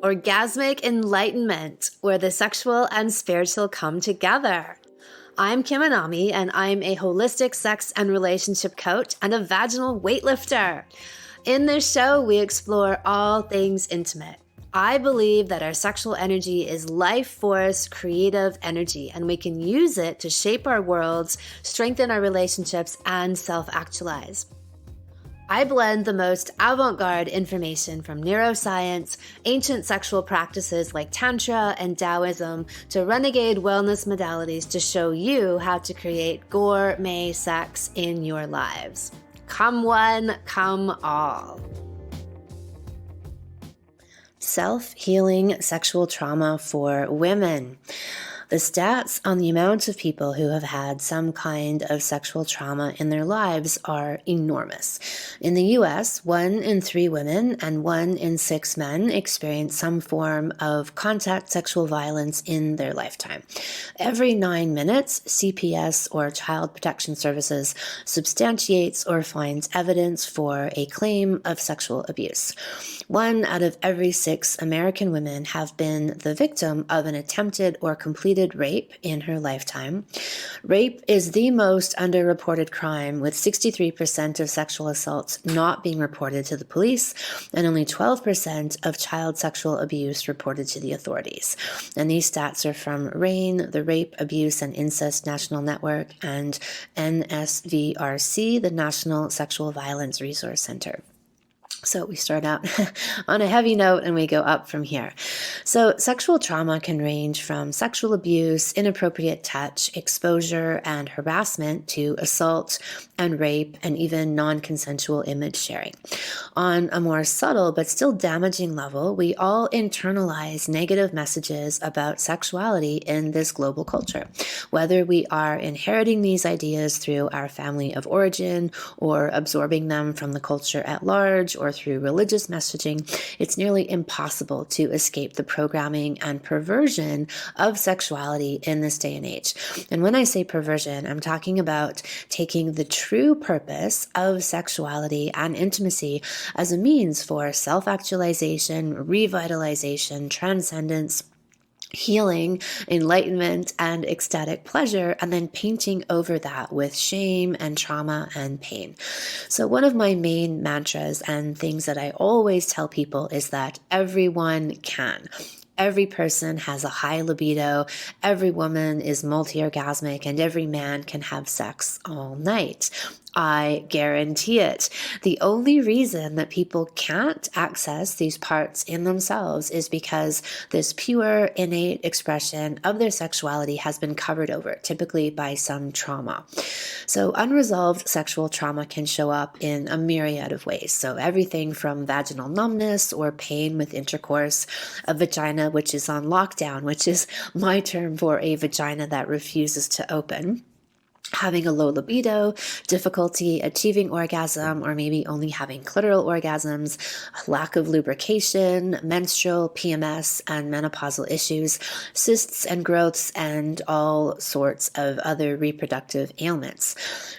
Orgasmic enlightenment, where the sexual and spiritual come together. I'm Anami, and I'm a holistic sex and relationship coach and a vaginal weightlifter. In this show, we explore all things intimate. I believe that our sexual energy is life force, creative energy, and we can use it to shape our worlds, strengthen our relationships, and self-actualize. I blend the most avant-garde information from neuroscience, ancient sexual practices like Tantra and Taoism, to renegade wellness modalities to show you how to create gourmet sex in your lives. Come one, come all. Self-healing sexual trauma for women. The stats on the amount of people who have had some kind of sexual trauma in their lives are enormous. In the US, 1 in 3 women and 1 in 6 men experience some form of contact sexual violence in their lifetime. Every 9 minutes, CPS or Child Protection Services substantiates or finds evidence for a claim of sexual abuse. 1 out of every 6 American women have been the victim of an attempted or completed rape in her lifetime. Rape is the most underreported crime, with 63% of sexual assaults not being reported to the police and only 12% of child sexual abuse reported to the authorities. And these stats are from RAINN, the Rape, Abuse, and Incest National Network, and NSVRC, the National Sexual Violence Resource Center. So we start out on a heavy note and we go up from here. So sexual trauma can range from sexual abuse, inappropriate touch, exposure, and harassment to assault and rape, and even non-consensual image sharing. On a more subtle but still damaging level, we all internalize negative messages about sexuality in this global culture. Whether we are inheriting these ideas through our family of origin or absorbing them from the culture at large or through religious messaging, it's nearly impossible to escape the programming and perversion of sexuality in this day and age. And when I say perversion, I'm talking about taking the true purpose of sexuality and intimacy as a means for self-actualization, revitalization, transcendence, healing, enlightenment, and ecstatic pleasure, and then painting over that with shame and trauma and pain. So one of my main mantras and things that I always tell people is that everyone can. Every person has a high libido, every woman is multi-orgasmic, and every man can have sex all night. I guarantee it. The only reason that people can't access these parts in themselves is because this pure, innate expression of their sexuality has been covered over, typically by some trauma. So unresolved sexual trauma can show up in a myriad of ways. So everything from vaginal numbness or pain with intercourse, a vagina which is on lockdown, which is my term for a vagina that refuses to open, having a low libido, difficulty achieving orgasm, or maybe only having clitoral orgasms, lack of lubrication, menstrual, PMS, and menopausal issues, cysts and growths, and all sorts of other reproductive ailments.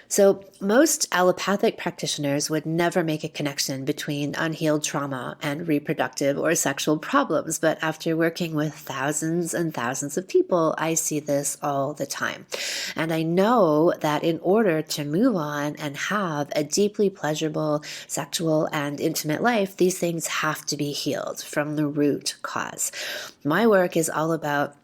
So most allopathic practitioners would never make a connection between unhealed trauma and reproductive or sexual problems, but after working with thousands and thousands of people, I see this all the time. And I know that in order to move on and have a deeply pleasurable sexual and intimate life, these things have to be healed from the root cause. My work is all about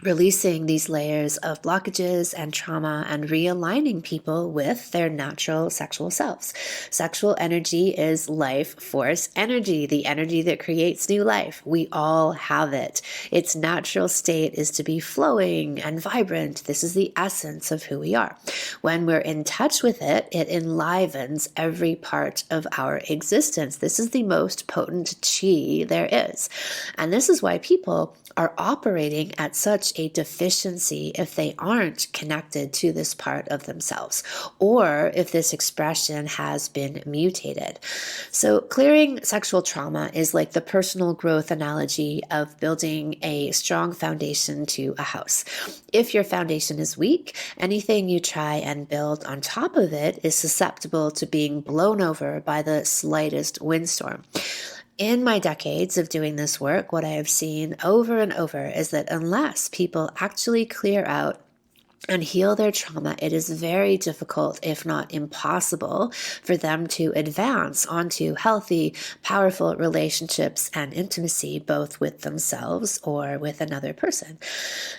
releasing these layers of blockages and trauma and realigning people with their natural sexual selves. Sexual energy is life force energy, the energy that creates new life. We all have it. Its natural state is to be flowing and vibrant. This is the essence of who we are. When we're in touch with it, it enlivens every part of our existence. This is the most potent chi there is. And this is why people are operating at such a deficiency if they aren't connected to this part of themselves, or if this expression has been mutated. So clearing sexual trauma is like the personal growth analogy of building a strong foundation to a house. If your foundation is weak, anything you try and build on top of it is susceptible to being blown over by the slightest windstorm. In my decades of doing this work, what I have seen over and over is that unless people actually clear out and heal their trauma, it is very difficult, if not impossible, for them to advance onto healthy, powerful relationships and intimacy, both with themselves or with another person.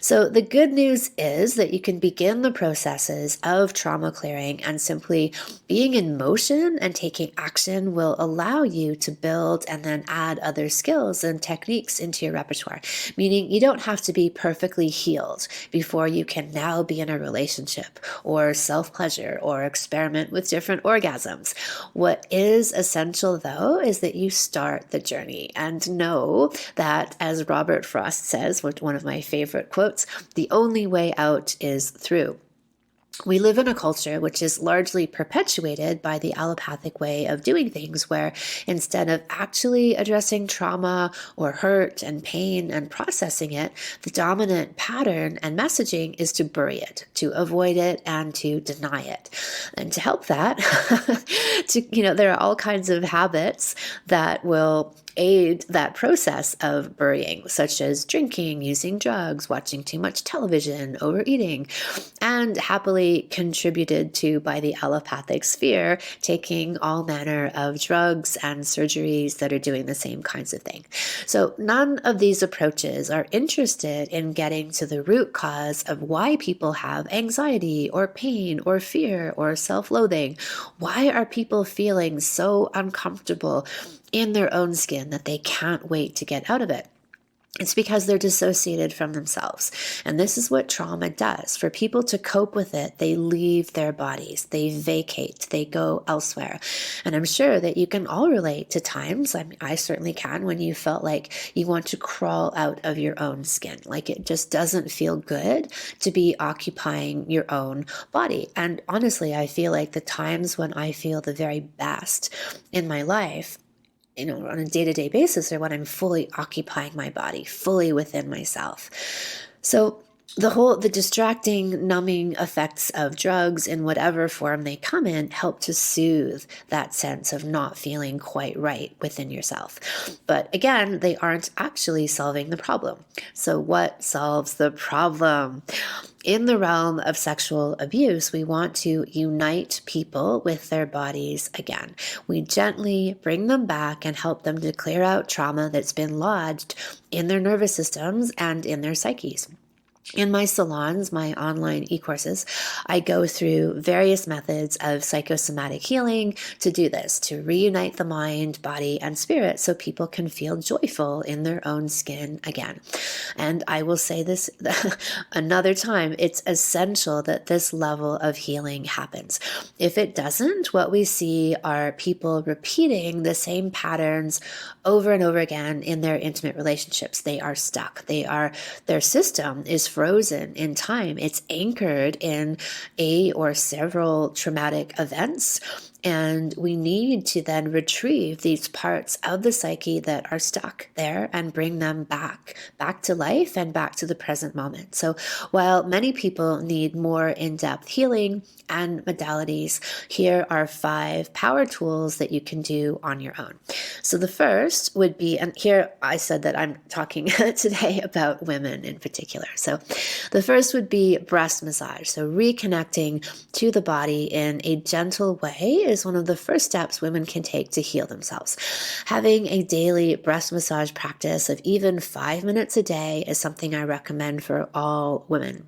So the good news is that you can begin the processes of trauma clearing, and simply being in motion and taking action will allow you to build and then add other skills and techniques into your repertoire, meaning you don't have to be perfectly healed before you can now be in a relationship or self-pleasure or experiment with different orgasms. What is essential, though, is that you start the journey and know that, as Robert Frost says, one of my favorite quotes, the only way out is through. We live in a culture which is largely perpetuated by the allopathic way of doing things, where instead of actually addressing trauma or hurt and pain and processing it, the dominant pattern and messaging is to bury it, to avoid it, and to deny it. And to help that, there are all kinds of habits that will aid that process of burying, such as drinking, using drugs, watching too much television, overeating, and happily contributed to by the allopathic sphere, taking all manner of drugs and surgeries that are doing the same kinds of thing. So none of these approaches are interested in getting to the root cause of why people have anxiety or pain or fear or self-loathing. Why are people feeling so uncomfortable in their own skin that they can't wait to get out of it? It's because they're dissociated from themselves. And this is what trauma does. For people to cope with it, they leave their bodies, they vacate, they go elsewhere. And I'm sure that you can all relate to times, I certainly can, when you felt like you want to crawl out of your own skin. Like it just doesn't feel good to be occupying your own body. And honestly, I feel like the times when I feel the very best in my life, on a day-to-day basis, or when I'm fully occupying my body, fully within myself. So the distracting, numbing effects of drugs in whatever form they come in help to soothe that sense of not feeling quite right within yourself. But again, they aren't actually solving the problem. So what solves the problem? In the realm of sexual abuse, we want to unite people with their bodies again. We gently bring them back and help them to clear out trauma that's been lodged in their nervous systems and in their psyches. In my salons, my online e-courses, I go through various methods of psychosomatic healing to do this, to reunite the mind, body, and spirit so people can feel joyful in their own skin again. And I will say this another time, it's essential that this level of healing happens. If it doesn't, what we see are people repeating the same patterns over and over again in their intimate relationships. They are stuck. Their system is frozen in time. It's anchored in a or several traumatic events. And we need to then retrieve these parts of the psyche that are stuck there and bring them back to life and back to the present moment. So while many people need more in-depth healing and modalities, here are 5 power tools that you can do on your own. So the first would be, and here I said that I'm talking today about women in particular. So the first would be breast massage. So reconnecting to the body in a gentle way is one of the first steps women can take to heal themselves. Having a daily breast massage practice of even 5 minutes a day is something I recommend for all women.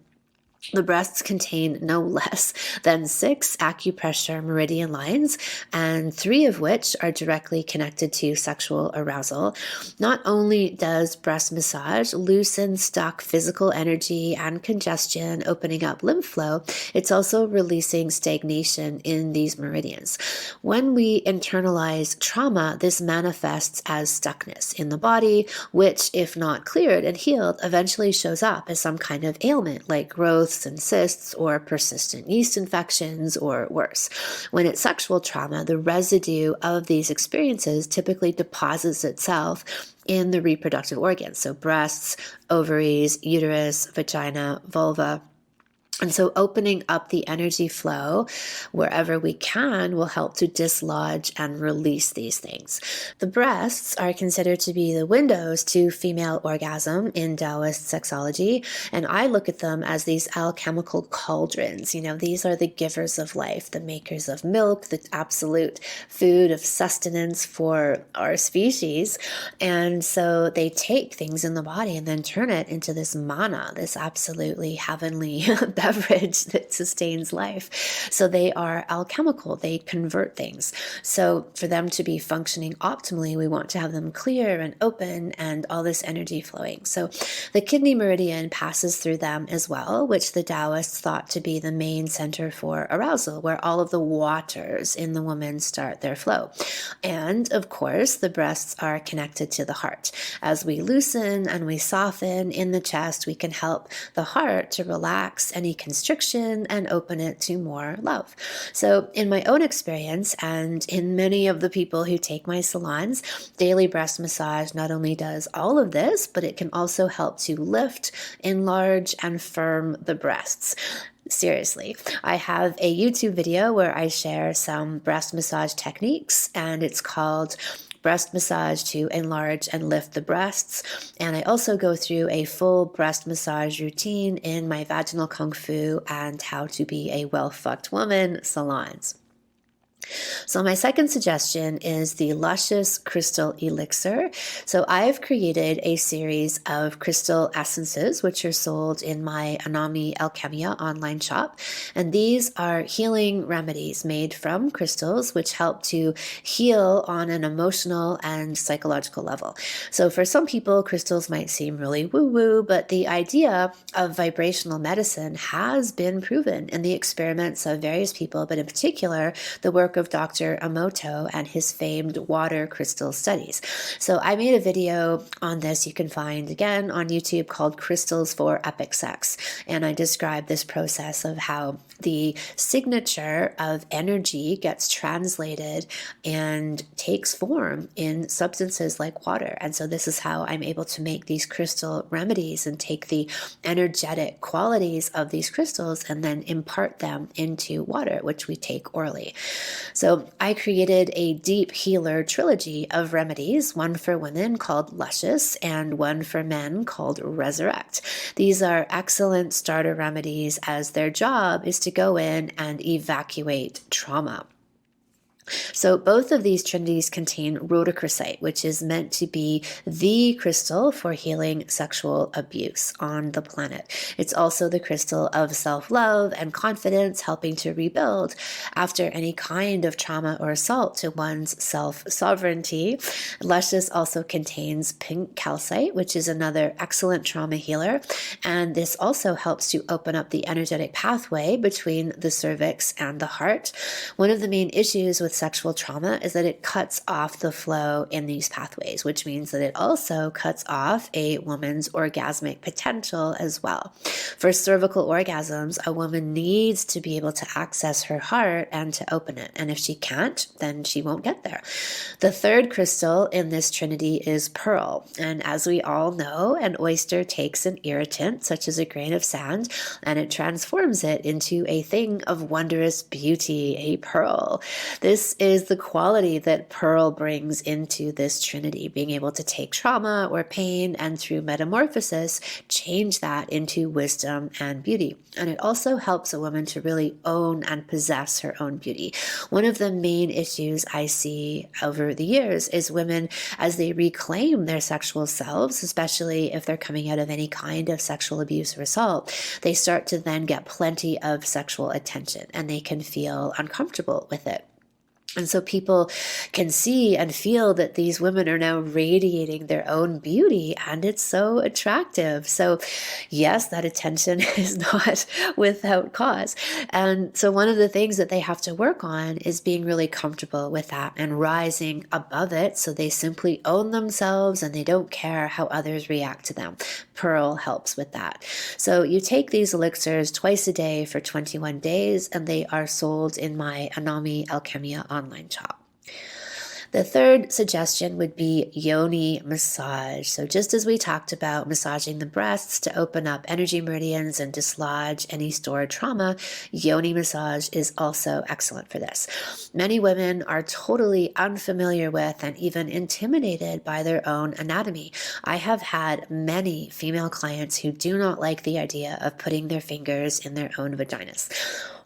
The breasts contain no less than 6 acupressure meridian lines, and 3 of which are directly connected to sexual arousal. Not only does breast massage loosen stuck physical energy and congestion, opening up lymph flow, it's also releasing stagnation in these meridians. When we internalize trauma, this manifests as stuckness in the body, which, if not cleared and healed, eventually shows up as some kind of ailment like growth and cysts or persistent yeast infections, or worse. When it's sexual trauma, the residue of these experiences typically deposits itself in the reproductive organs, so breasts, ovaries, uterus, vagina, vulva. And so opening up the energy flow wherever we can will help to dislodge and release these things. The breasts are considered to be the windows to female orgasm in Taoist sexology. And I look at them as these alchemical cauldrons. These are the givers of life, the makers of milk, the absolute food of sustenance for our species. And so they take things in the body and then turn it into this mana, this absolutely heavenly beverage that sustains life. So they are alchemical, they convert things. So for them to be functioning optimally, we want to have them clear and open and all this energy flowing. So the kidney meridian passes through them as well, which the Taoists thought to be the main center for arousal, where all of the waters in the woman start their flow. And of course, the breasts are connected to the heart. As we loosen and we soften in the chest, we can help the heart to relax any constriction and open it to more love. So in my own experience and in many of the people who take my salons, daily breast massage not only does all of this, but it can also help to lift, enlarge, and firm the breasts. Seriously, I have a YouTube video where I share some breast massage techniques, and it's called breast massage to enlarge and lift the breasts. And I also go through a full breast massage routine in my Vaginal Kung Fu and How to Be a Well-Fucked Woman salons. So my second suggestion is the Luscious Crystal Elixir. So I've created a series of crystal essences, which are sold in my Anami Alchemia online shop. And these are healing remedies made from crystals, which help to heal on an emotional and psychological level. So for some people, crystals might seem really woo-woo, but the idea of vibrational medicine has been proven in the experiments of various people, but in particular, the work of Dr. Emoto and his famed water crystal studies. So I made a video on this you can find again on YouTube called Crystals for Epic Sex. And I describe this process of how the signature of energy gets translated and takes form in substances like water. And so this is how I'm able to make these crystal remedies and take the energetic qualities of these crystals and then impart them into water, which we take orally. So I created a deep healer trilogy of remedies, one for women called Luscious and one for men called Resurrect. These are excellent starter remedies as their job is to go in and evacuate trauma. So both of these trinities contain rhodochrosite, which is meant to be the crystal for healing sexual abuse on the planet. It's also the crystal of self-love and confidence, helping to rebuild after any kind of trauma or assault to one's self-sovereignty. Luscious also contains pink calcite, which is another excellent trauma healer. And this also helps to open up the energetic pathway between the cervix and the heart. One of the main issues with sexual trauma is that it cuts off the flow in these pathways, which means that it also cuts off a woman's orgasmic potential as well. For cervical orgasms, a woman needs to be able to access her heart and to open it. And if she can't, then she won't get there. The third crystal in this trinity is pearl. And as we all know, an oyster takes an irritant, such as a grain of sand, and it transforms it into a thing of wondrous beauty, a pearl. This is the quality that pearl brings into this trinity, being able to take trauma or pain and through metamorphosis, change that into wisdom and beauty. And it also helps a woman to really own and possess her own beauty. One of the main issues I see over the years is women, as they reclaim their sexual selves, especially if they're coming out of any kind of sexual abuse or assault, they start to then get plenty of sexual attention and they can feel uncomfortable with it. And so people can see and feel that these women are now radiating their own beauty, and it's so attractive. So yes, that attention is not without cause. And so one of the things that they have to work on is being really comfortable with that and rising above it, so they simply own themselves and they don't care how others react to them. Pearl helps with that. So you take these elixirs twice a day for 21 days, and they are sold in my Anami Alchemia online shop. The third suggestion would be Yoni massage. So just as we talked about massaging the breasts to open up energy meridians and dislodge any stored trauma, Yoni massage is also excellent for this. Many women are totally unfamiliar with and even intimidated by their own anatomy. I have had many female clients who do not like the idea of putting their fingers in their own vaginas.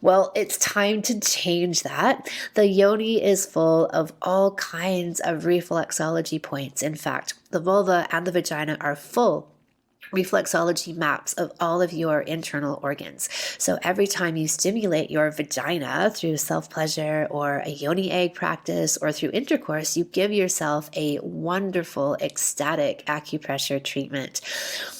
Well, it's time to change that. The yoni is full of all kinds of reflexology points. In fact, the vulva and the vagina are full reflexology maps of all of your internal organs. So every time you stimulate your vagina through self-pleasure or a yoni egg practice or through intercourse, you give yourself a wonderful ecstatic acupressure treatment.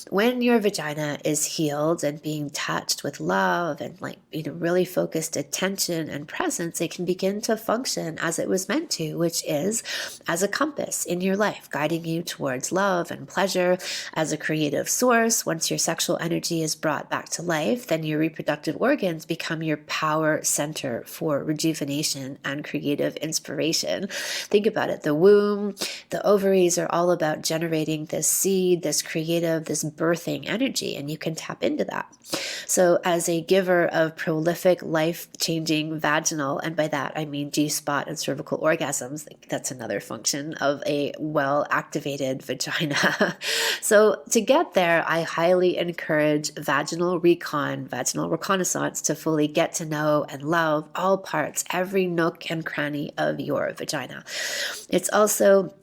When your vagina is healed and being touched with love and really focused attention and presence, it can begin to function as it was meant to, which is as a compass in your life, guiding you towards love and pleasure as a creative source. Once your sexual energy is brought back to life, then your reproductive organs become your power center for rejuvenation and creative inspiration. Think about it. The womb, the ovaries are all about generating this seed, this creative, this birthing energy, and you can tap into that. So as a giver of prolific, life-changing vaginal, and by that I mean G-spot and cervical orgasms, that's another function of a well-activated vagina. So to get there, I highly encourage vaginal reconnaissance to fully get to know and love all parts, every nook and cranny of your vagina. It's also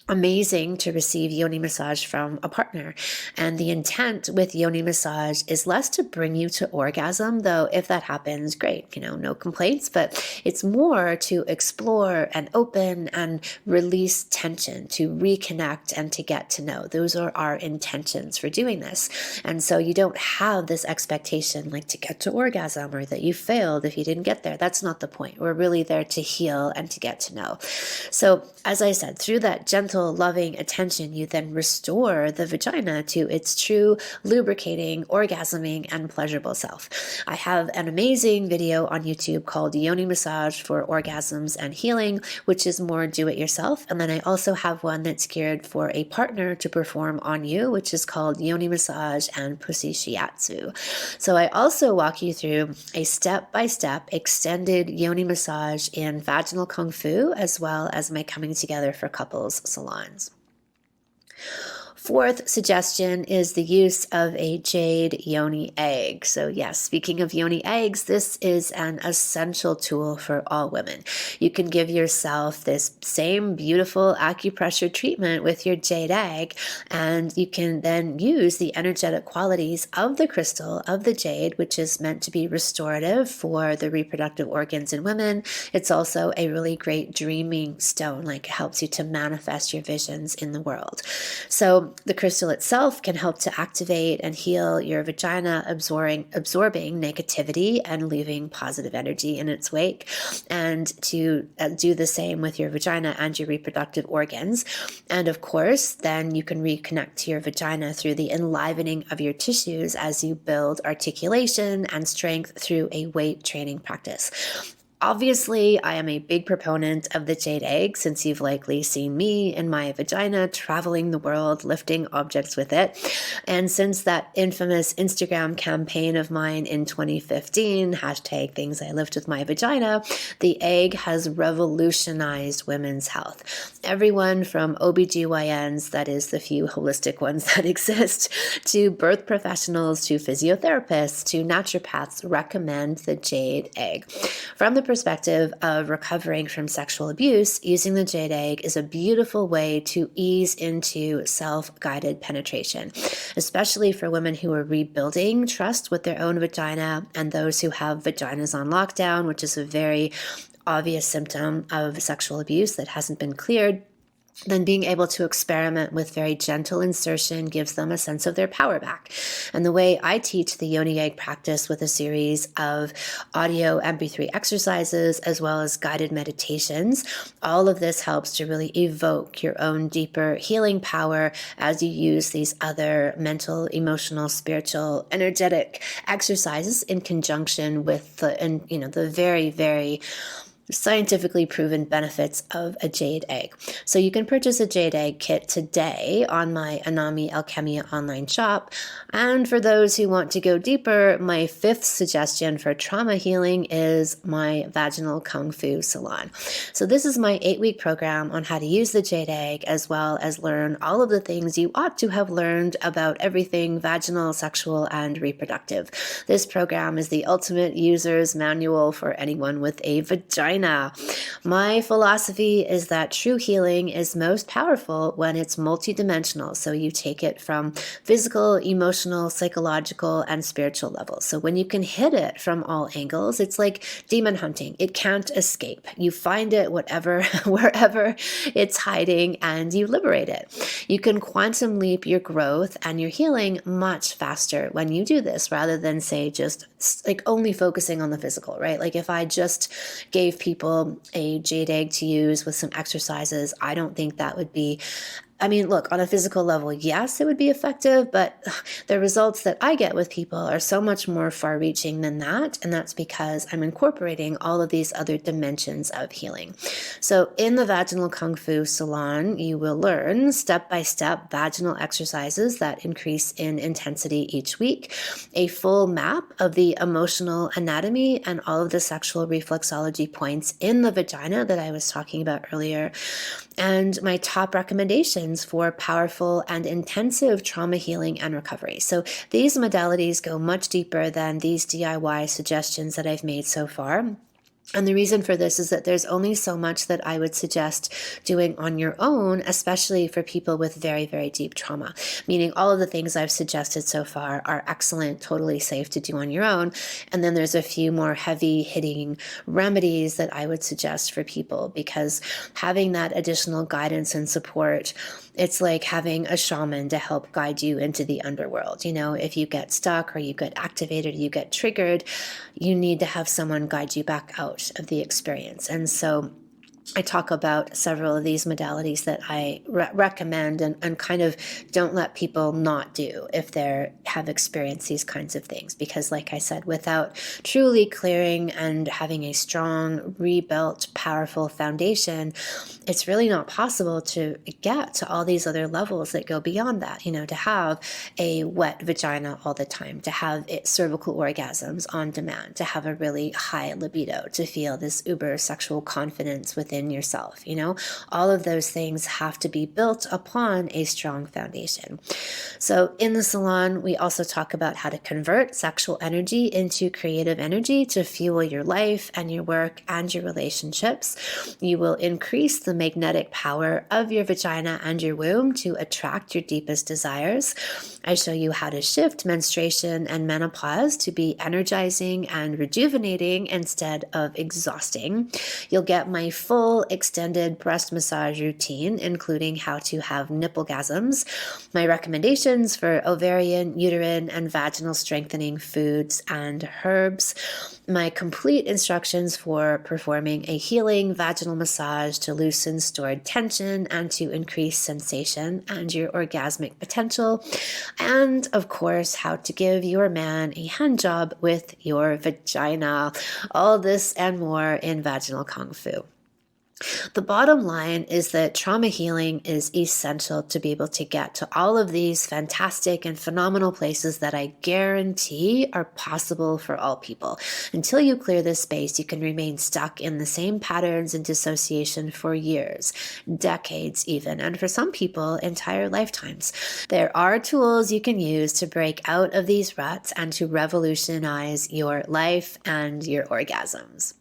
amazing to receive yoni massage from a partner. And the intent with yoni massage is less to bring you to orgasm, though if that happens, great, no complaints, but it's more to explore and open and release tension, to reconnect and to get to know. Those are our intentions for doing this. And so you don't have this expectation to get to orgasm or that you failed if you didn't get there. That's not the point. We're really there to heal and to get to know. So as I said, through that gentle, loving attention, you then restore the vagina to its true lubricating, orgasming, and pleasurable self. I have an amazing video on YouTube called Yoni Massage for Orgasms and Healing, which is more do-it-yourself. And then I also have one that's geared for a partner to perform on you, which is called Yoni Massage and Pussy Shiatsu. So I also walk you through a step-by-step extended yoni massage in vaginal kung fu, as well as my coming together for couples salon. Fourth suggestion is the use of a jade yoni egg. So yes, speaking of yoni eggs, this is an essential tool for all women. You can give yourself this same beautiful acupressure treatment with your jade egg, and you can then use the energetic qualities of the crystal, of the jade, which is meant to be restorative for the reproductive organs in women. It's also a really great dreaming stone, it helps you to manifest your visions in the world. So the crystal itself can help to activate and heal your vagina, absorbing negativity and leaving positive energy in its wake, and to do the same with your vagina and your reproductive organs. And of course, then you can reconnect to your vagina through the enlivening of your tissues as you build articulation and strength through a weight training practice. Obviously, I am a big proponent of the jade egg, since you've likely seen me in my vagina traveling the world, lifting objects with it. And since that infamous Instagram campaign of mine in 2015, hashtag things I lift with my vagina, the egg has revolutionized women's health. Everyone from OBGYNs, that is the few holistic ones that exist, to birth professionals, to physiotherapists, to naturopaths recommend the jade egg. From the perspective of recovering from sexual abuse, using the jade egg is a beautiful way to ease into self-guided penetration, especially for women who are rebuilding trust with their own vagina and those who have vaginas on lockdown, which is a very obvious symptom of sexual abuse that hasn't been cleared. Then being able to experiment with very gentle insertion gives them a sense of their power back. And the way I teach the yoni egg practice with a series of audio MP3 exercises as well as guided meditations, all of this helps to really evoke your own deeper healing power as you use these other mental, emotional, spiritual, energetic exercises in conjunction with the very, very scientifically proven benefits of a jade egg. So you can purchase a jade egg kit today on my Anami Alchemia online shop. And for those who want to go deeper, my 5th suggestion for trauma healing is my Vaginal Kung Fu Salon. So this is my 8-week program on how to use the jade egg, as well as learn all of the things you ought to have learned about everything vaginal, sexual, and reproductive. This program is the ultimate user's manual for anyone with a vagina. My philosophy is that true healing is most powerful when it's multidimensional. So you take it from physical, emotional, psychological, and spiritual levels. So when you can hit it from all angles, it's like demon hunting. It can't escape. You find it wherever it's hiding, and you liberate it. You can quantum leap your growth and your healing much faster when you do this, rather than say just like only focusing on the physical, right? Like if I just gave people a jade egg to use with some exercises, I don't think that would be, I mean, look, on a physical level, yes, it would be effective, but the results that I get with people are so much more far-reaching than that, and that's because I'm incorporating all of these other dimensions of healing. So in the Vaginal Kung Fu Salon, you will learn step-by-step vaginal exercises that increase in intensity each week, a full map of the emotional anatomy and all of the sexual reflexology points in the vagina that I was talking about earlier, and my top recommendations for powerful and intensive trauma healing and recovery. So these modalities go much deeper than these DIY suggestions that I've made so far. And the reason for this is that there's only so much that I would suggest doing on your own, especially for people with very, very deep trauma. Meaning all of the things I've suggested so far are excellent, totally safe to do on your own. And then there's a few more heavy hitting remedies that I would suggest for people, because having that additional guidance and support, it's like having a shaman to help guide you into the underworld. You know, if you get stuck or you get activated or you get triggered, you need to have someone guide you back out of the experience. And so I talk about several of these modalities that I recommend and kind of don't let people not do if they have experienced these kinds of things. Because like I said, without truly clearing and having a strong, rebuilt, powerful foundation, it's really not possible to get to all these other levels that go beyond that. You know, to have a wet vagina all the time, to have cervical orgasms on demand, to have a really high libido, to feel this uber sexual confidence within yourself. You know, all of those things have to be built upon a strong foundation. So in the salon, we also talk about how to convert sexual energy into creative energy to fuel your life and your work and your relationships. You will increase the magnetic power of your vagina and your womb to attract your deepest desires. I show you how to shift menstruation and menopause to be energizing and rejuvenating instead of exhausting. You'll get my full extended breast massage routine, including how to have nipplegasms, my recommendations for ovarian, uterine, and vaginal strengthening foods and herbs, my complete instructions for performing a healing vaginal massage to loosen stored tension and to increase sensation and your orgasmic potential, and of course, how to give your man a hand job with your vagina. All this and more in Vaginal Kung Fu. The bottom line is that trauma healing is essential to be able to get to all of these fantastic and phenomenal places that I guarantee are possible for all people. Until you clear this space, you can remain stuck in the same patterns and dissociation for years, decades even, and for some people, entire lifetimes. There are tools you can use to break out of these ruts and to revolutionize your life and your orgasms.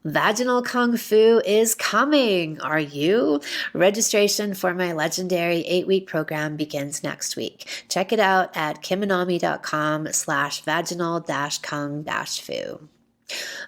Vaginal Kung Fu is coming. Are you? Registration for my legendary 8-week program begins next week. Check it out at kimanami.com/vaginal-kung-fu.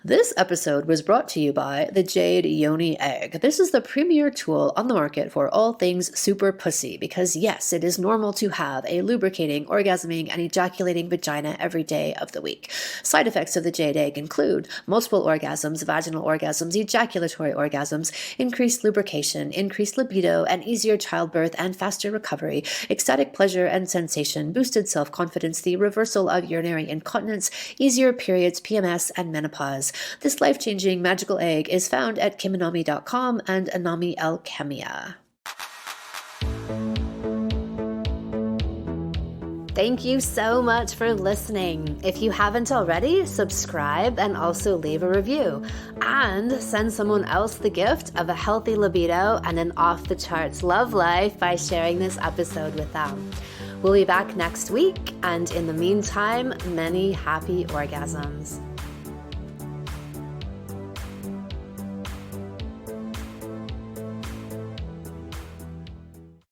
This episode was brought to you by the Jade Yoni egg. This is the premier tool on the market for all things super pussy, because yes, it is normal to have a lubricating, orgasming, and ejaculating vagina every day of the week. Side effects of the Jade egg include multiple orgasms, vaginal orgasms, ejaculatory orgasms, increased lubrication, increased libido, and easier childbirth and faster recovery, ecstatic pleasure and sensation, boosted self-confidence, the reversal of urinary incontinence, easier periods, PMS, and menopause menopause. This life-changing magical egg is found at kimanami.com and Anami Alchemia. Thank you so much for listening. If you haven't already, subscribe and also leave a review. And send someone else the gift of a healthy libido and an off-the-charts love life by sharing this episode with them. We'll be back next week, and in the meantime, many happy orgasms.